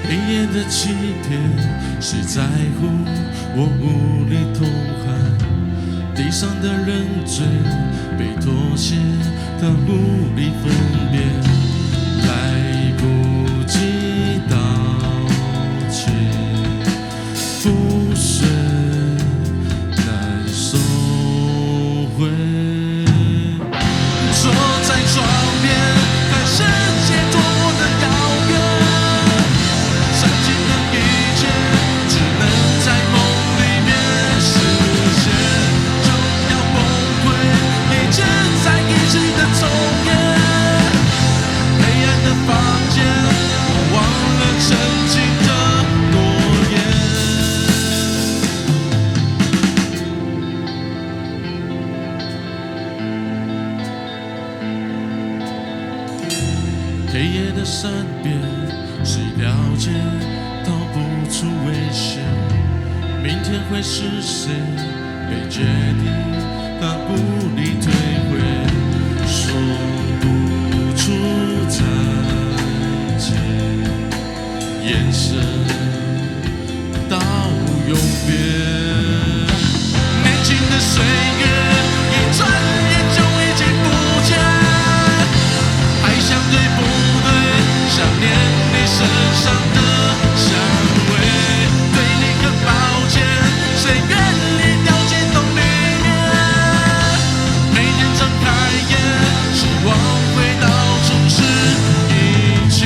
黑夜的欺骗，谁在乎我无力投降？地上的人罪被妥协，他无力分辨，来不及道歉，覆水难收回。坐在窗边，看世界多么的遥远，曾经的一切只能在梦里面实现，就要崩溃，一直在一直的重演。黑暗的房间，我忘了曾经的诺言。黑夜的善变，谁了解？逃不出危险。明天会是谁被决定？他无力退回，说不出再见，眼神到永远。年轻的岁月，一转眼就已经不见。爱相对不对，想念你身上的香味。对你很抱歉，谁愿意掉进洞里面？每天睁开眼，希望回到初始以前。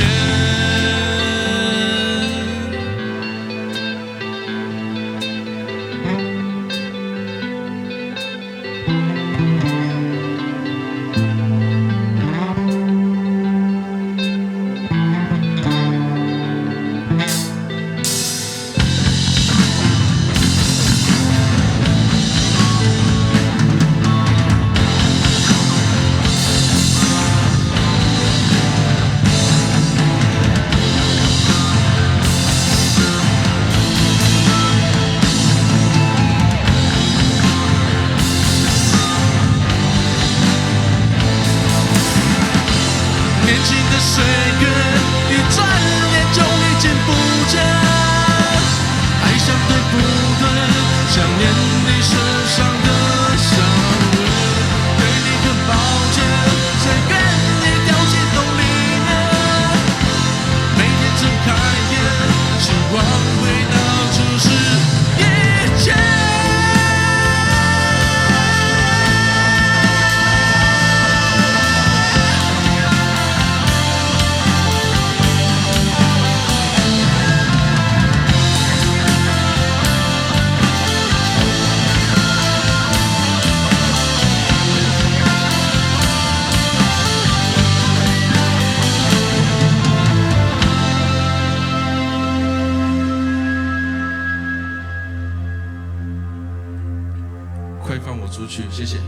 年轻的岁月，一转眼就已经不见。爱相对不对，想念你身上的香味。对你很抱歉，谁愿意掉进洞里面？每天睁开眼，希望回到初始以前。快放我出去，谢谢。